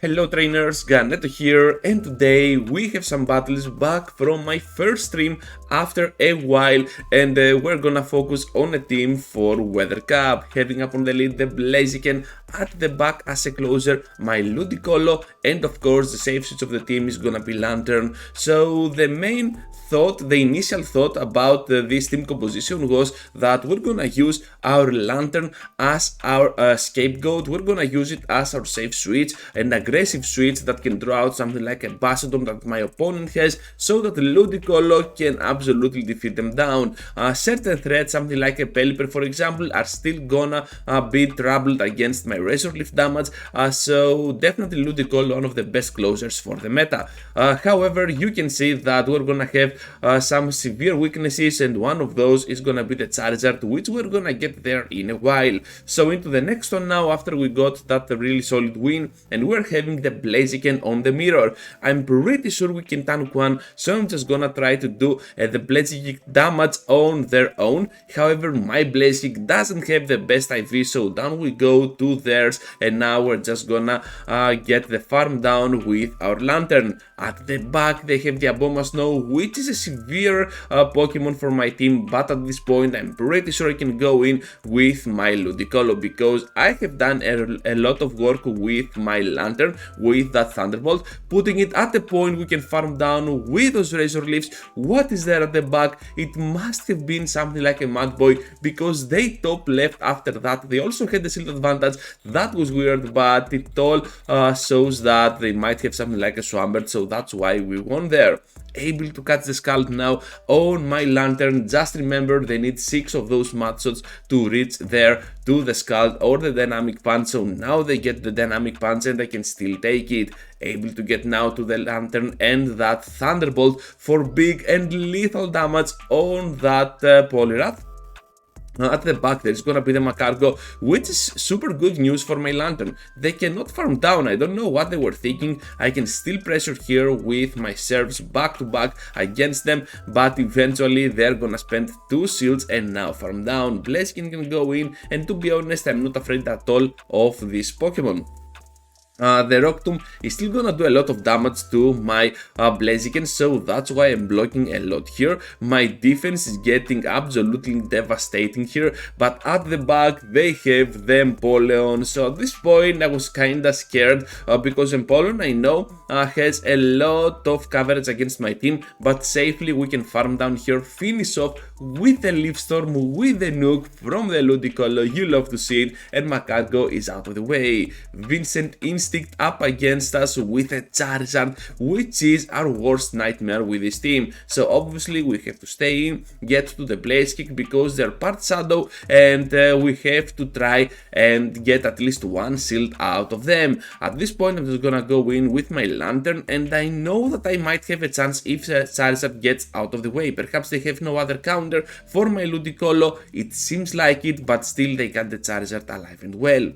Hello trainers, Ganeto here, and today we have some battles back from my first stream after a while, and we're gonna focus on a team for Weather Cup. Heading up on the lead, the Blaziken, at the back as a closer, my Ludicolo, and of course the safe switch of the team is gonna be Lantern. So the initial thought about this team composition was that we're gonna use our Lantern as our scapegoat. We're gonna use it as our safe switch, an aggressive switch that can draw out something like a Bassadon that my opponent has, so that Ludicolo can absolutely defeat them down. Certain threats, something like a Pelipper for example, are still gonna be troubled against my Razor Leaf damage, so definitely Ludicolo, one of the best closers for the meta. However, you can see that we're gonna have some severe weaknesses, and one of those is gonna be the Charizard, which we're gonna get there in a while. So into the next one now, after we got that really solid win, and we're having the Blaziken on the mirror. I'm pretty sure we can tank one, so I'm just gonna try to do the Blaziken damage on their own. However, my Blaziken doesn't have the best IV, so down we go to theirs, and now we're just gonna get the farm down with our Lantern. At the back they have the Aboma Snow, which is a severe Pokemon for my team, but at this point I'm pretty sure I can go in with my Ludicolo, because I have done a lot of work with my Lantern, with that Thunderbolt, putting it at the point we can farm down with those Razor Leaves. What is there at the back? It must have been something like a Mad Boy, because they top left after that. They also had the shield advantage. That was weird, but it all shows that they might have something like a Swampert, so that's why we won there. Able to catch the Scald now on my Lantern. Just remember, they need 6 of those mud shots to reach there to the Scald or the Dynamic Punch, so now they get the Dynamic Punch and I can still take it. Able to get now to the Lantern and that Thunderbolt for big and lethal damage on that Poliwrath. At the back there is gonna be the Macargo, which is super good news for my Lantern. They cannot farm down, I don't know what they were thinking. I can still pressure here with my serves back to back against them, but eventually they're gonna spend 2 shields and now farm down. Blaziken can go in, and to be honest, I'm not afraid at all of this Pokemon. The Rock Tomb is still gonna do a lot of damage to my Blaziken, so that's why I'm blocking a lot here. My defense is getting absolutely devastating here, but at the back they have the Empoleon, so at this point I was kinda scared because Empoleon, I know, has a lot of coverage against my team, but safely we can farm down here, finish off with the Leaf Storm, with the Nuke from the Ludicolo. You love to see it, and Macargo is out of the way. Vincent Instinct up against us with a Charizard, which is our worst nightmare with this team. So obviously we have to stay in, get to the Blaze Kick because they're part Shadow, and we have to try and get at least 1 shield out of them. At this point I'm just gonna go in with my Lantern, and I know that I might have a chance if Charizard gets out of the way. Perhaps they have no other counter for my Ludicolo, it seems like it, but still they got the Charizard alive and well.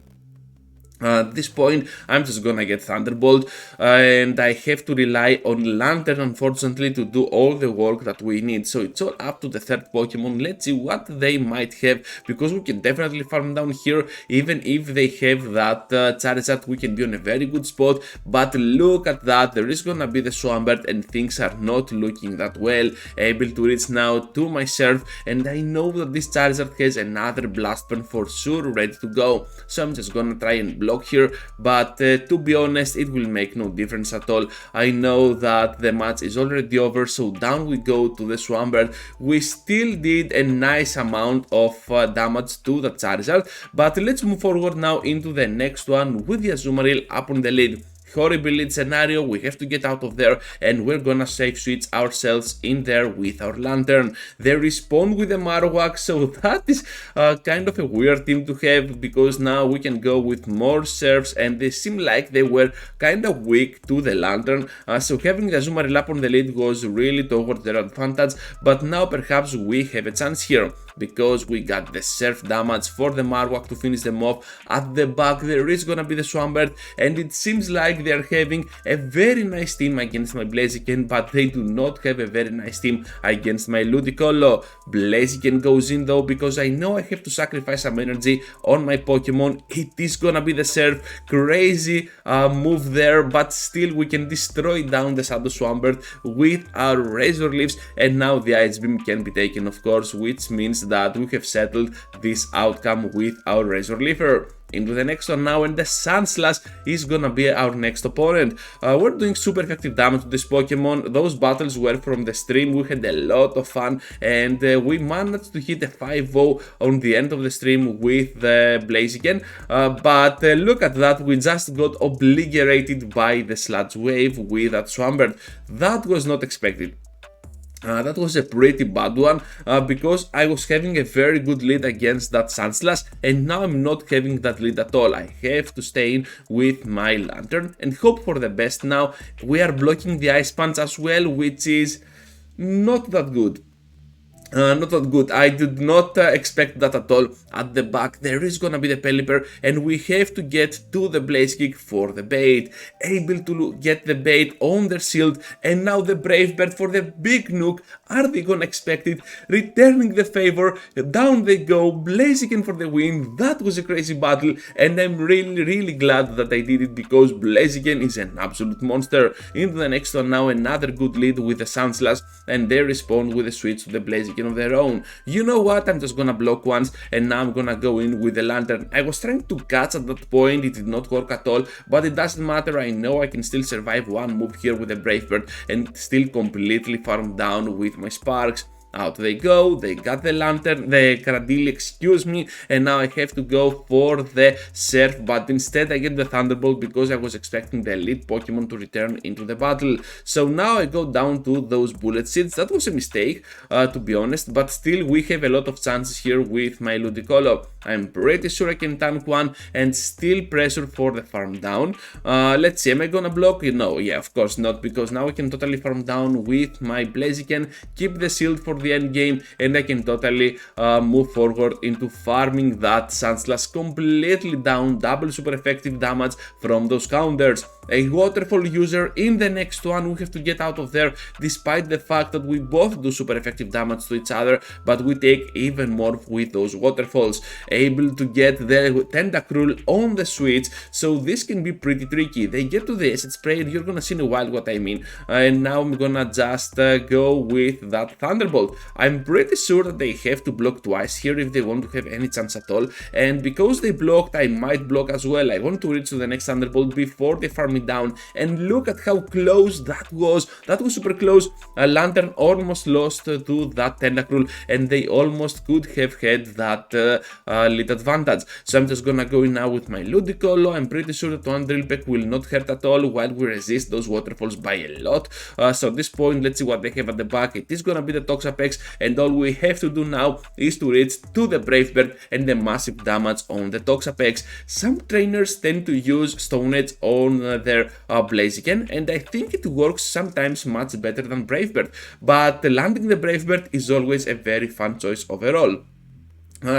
At this point I'm just gonna get Thunderbolt, and I have to rely on Lantern unfortunately to do all the work that we need, so it's all up to the third Pokemon. Let's see what they might have, because we can definitely farm down here. Even if they have that Charizard, we can be on a very good spot, but look at that, there is gonna be the Swampert and things are not looking that well. Able to reach now to my serve, and I know that this Charizard has another Blast Burn for sure ready to go, so I'm just gonna try and block here, but to be honest it will make no difference at all. I know that the match is already over, so down we go to the Swampert. We still did a nice amount of damage to the Charizard, but let's move forward now into the next one with the Azumarill up on the lead. Horrible lead scenario, we have to get out of there, and we're gonna safe switch ourselves in there with our Lantern. They respawn with the Marowak, so that is kind of a weird team to have, because now we can go with more serves, and they seem like they were kind of weak to the Lantern, so having the Azumarill up on the lead was really towards their advantage, but now perhaps we have a chance here, because we got the surf damage for the Marowak to finish them off. At the back there is gonna be the Swampert, and it seems like like they are having a very nice team against my Blaziken, but they do not have a very nice team against my Ludicolo. Blaziken goes in though, because I know I have to sacrifice some energy on my Pokemon. It is gonna be the Surf, crazy move there, but still we can destroy down the Shadow Swampert with our Razor Leaves, and now the Ice Beam can be taken, of course, which means that we have settled this outcome with our Razor Leafer. Into the next one now, and the Sandslash is gonna be our next opponent. We're doing super effective damage to this Pokemon. Those battles were from the stream, we had a lot of fun, and we managed to hit a 5-0 on the end of the stream with the Blaziken, but look at that, we just got obliterated by the Sludge Wave with that Swampert. That was not expected. That was a pretty bad one, because I was having a very good lead against that Sandslash, and now I'm not having that lead at all. I have to stay in with my Lantern and hope for the best now. We are blocking the Ice Punch as well, which is not that good. Not that good. I did not expect that at all. At the back there is gonna be the Pelipper, and we have to get to the Blaziken for the bait. Able to get the bait on their shield, and now the Brave Bird for the big nuke. Are they gonna expect it? Returning the favor, down they go, Blaziken for the win. That was a crazy battle, and I'm really glad that I did it, because Blaziken is an absolute monster. Into the next one now, another good lead with the Sandslash, and they respond with a switch to the Blaziken of their own. You know what, I'm just gonna block once, and now I'm gonna go in with the Lantern. I was trying to catch at that point, it did not work at all, but it doesn't matter. I know I can still survive one move here with the Brave Bird and still completely farm down with my Sparks. Out they go, they got the Lantern, the Cradily, excuse me, and now I have to go for the Surf, but instead I get the Thunderbolt because I was expecting the elite Pokemon to return into the battle. So now I go down to those Bullet Seeds. That was a mistake, to be honest, but still we have a lot of chances here with my Ludicolo. I'm pretty sure I can tank one and still pressure for the farm down. Let's see, am I gonna block? No, yeah, of course not, because now I can totally farm down with my Blaziken, keep the shield for the end game, and I can totally move forward into farming that Sandslash completely down, double super effective damage from those counters. A waterfall user in the next one, we have to get out of there, despite the fact that we both do super effective damage to each other, but we take even more with those waterfalls. Able to get the Tentacruel on the switch, so this can be pretty tricky. They get to the acid spray, and you're gonna see in a while what I mean. And now I'm gonna just go with that Thunderbolt. I'm pretty sure that they have to block twice here if they want to have any chance at all, and because they blocked, I might block as well. I want to reach to the next Thunderbolt before they farm me down, and look at how close that was. That was super close. A Lantern almost lost to that Tentacruel, and they almost could have had that lead advantage. So I'm just gonna go in now with my Ludicolo. I'm pretty sure that one Drill Peck will not hurt at all, while we resist those waterfalls by a lot. So at this point, let's see what they have at the back. It is gonna be the Toxapex, and all we have to do now is to reach to the Brave Bird and the massive damage on the Toxapex. Some trainers tend to use Stone Edge on their Blaziken, and I think it works sometimes much better than Brave Bird, but landing the Brave Bird is always a very fun choice overall.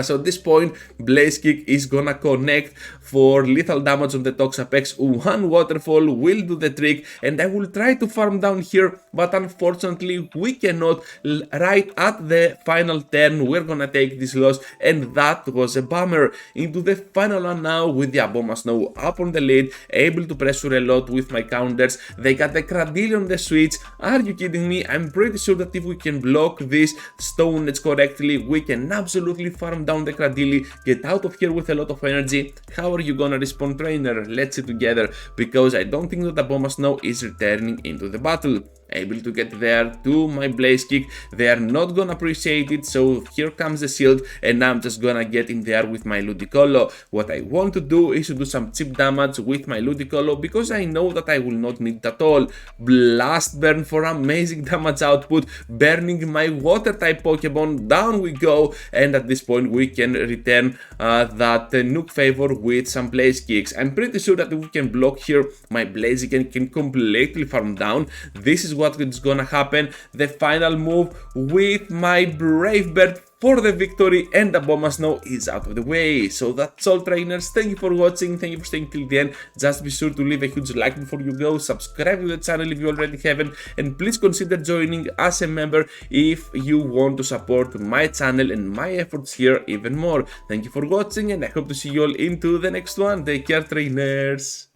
So at this point, Blaze Kick is gonna connect for lethal damage on the Toxapex. One waterfall will do the trick, and I will try to farm down here, but unfortunately we cannot. Right at the final turn, we're gonna take this loss, and that was a bummer. Into the final one now with the Abomasnow up on the lead, able to pressure a lot with my counters. They got the Cradily on the switch. Are you kidding me? I'm pretty sure that if we can block this Stone Edge correctly, we can absolutely farm down the Cradily, get out of here with a lot of energy. How are you gonna respond, trainer? Let's see together, because I don't think that the Abomasnow is returning into the battle. Able to get there to my Blaze Kick. They are not gonna appreciate it, so here comes the shield, and I'm just gonna get in there with my Ludicolo. What I want to do is to do some cheap damage with my Ludicolo, because I know that I will not need it at all. Blast Burn for amazing damage output, burning my water type Pokemon. Down we go, and at this point we can return that nuke favor with some Blaze Kicks. I'm pretty sure that if we can block here, my Blaziken can completely farm down. This is what is gonna happen. The final move with my Brave Bird for the victory, and Aboma Snow is out of the way. So that's all, trainers. Thank you for watching, thank you for staying till the end. Just be sure to leave a huge like before you go, subscribe to the channel if you already haven't, and please consider joining as a member if you want to support my channel and my efforts here even more. Thank you for watching, and I hope to see you all into the next one. Take care, trainers.